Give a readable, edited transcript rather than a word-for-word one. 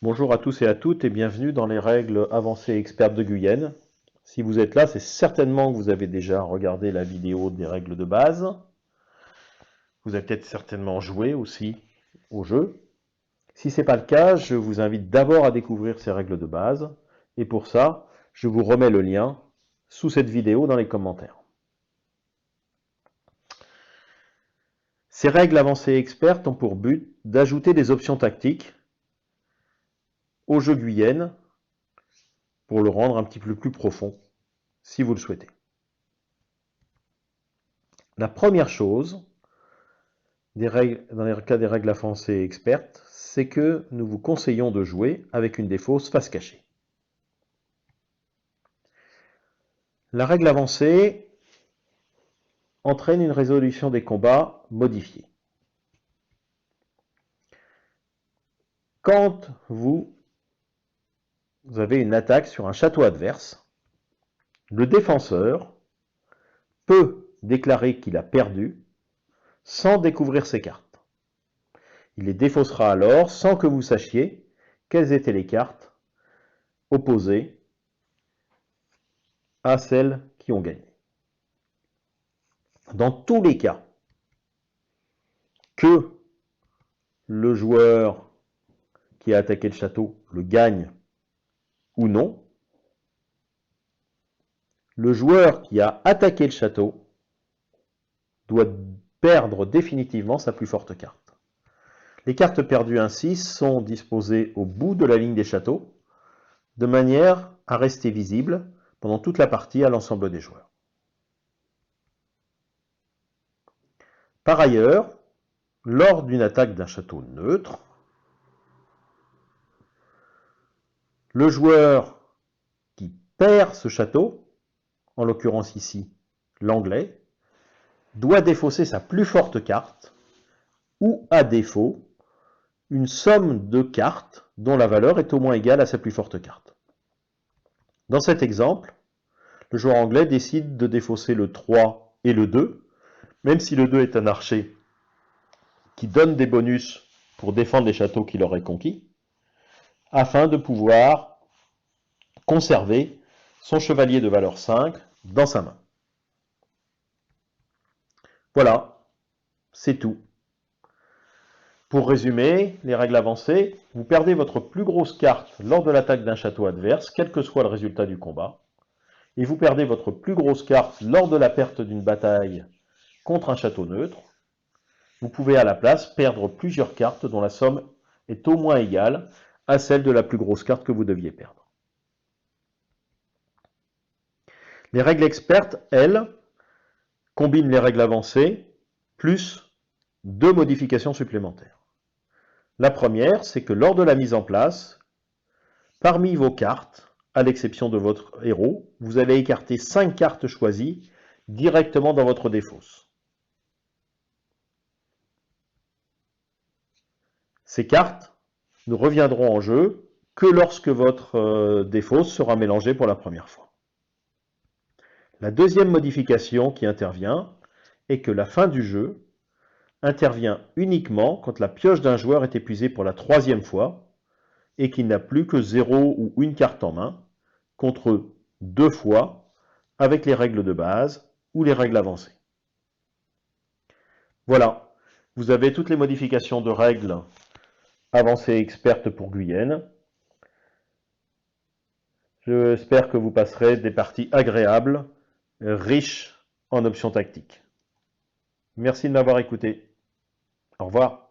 Bonjour à tous et à toutes et bienvenue dans les règles avancées expertes de Guyenne. Si vous êtes là, c'est certainement que vous avez déjà regardé la vidéo des règles de base. Vous avez peut-être certainement joué aussi au jeu. Si ce n'est pas le cas, je vous invite d'abord à découvrir ces règles de base. Et pour ça, je vous remets le lien sous cette vidéo dans les commentaires. Ces règles avancées expertes ont pour but d'ajouter des options tactiques au jeu Guyenne pour le rendre un petit peu plus profond, si vous le souhaitez. La première chose, dans le cas des règles avancées expertes, c'est que nous vous conseillons de jouer avec une défausse face cachée. La règle avancée entraîne une résolution des combats modifiée. Quand vous avez une attaque sur un château adverse, le défenseur peut déclarer qu'il a perdu sans découvrir ses cartes. Il les défaussera alors sans que vous sachiez quelles étaient les cartes opposées à celles qui ont gagné. Dans tous les cas, que le joueur qui a attaqué le château le gagne ou non, le joueur qui a attaqué le château doit perdre définitivement sa plus forte carte. Les cartes perdues ainsi sont disposées au bout de la ligne des châteaux, de manière à rester visibles pendant toute la partie à l'ensemble des joueurs. Par ailleurs, lors d'une attaque d'un château neutre, le joueur qui perd ce château, en l'occurrence ici l'anglais, doit défausser sa plus forte carte, ou à défaut, une somme de cartes dont la valeur est au moins égale à sa plus forte carte. Dans cet exemple, le joueur anglais décide de défausser le 3 et le 2, même si le 2 est un archer qui donne des bonus pour défendre les châteaux qu'il aurait conquis, afin de pouvoir conserver son chevalier de valeur 5 dans sa main. Voilà, c'est tout. Pour résumer, les règles avancées, vous perdez votre plus grosse carte lors de l'attaque d'un château adverse, quel que soit le résultat du combat, et vous perdez votre plus grosse carte lors de la perte d'une bataille contre un château neutre. Vous pouvez à la place perdre plusieurs cartes dont la somme est au moins égale à celle de la plus grosse carte que vous deviez perdre. Les règles expertes, elles, combinent les règles avancées plus deux modifications supplémentaires. La première, c'est que lors de la mise en place, parmi vos cartes, à l'exception de votre héros, vous allez écarter 5 cartes choisies directement dans votre défausse. Ces cartes ne reviendront en jeu que lorsque votre défausse sera mélangée pour la première fois. La deuxième modification qui intervient est que la fin du jeu intervient uniquement quand la pioche d'un joueur est épuisée pour la troisième fois et qu'il n'a plus que 0 ou une carte en main, contre 2 fois avec les règles de base ou les règles avancées. Voilà, vous avez toutes les modifications de règles avancées expertes pour Guyenne. J'espère que vous passerez des parties agréables, riches en options tactiques. Merci de m'avoir écouté. Au revoir.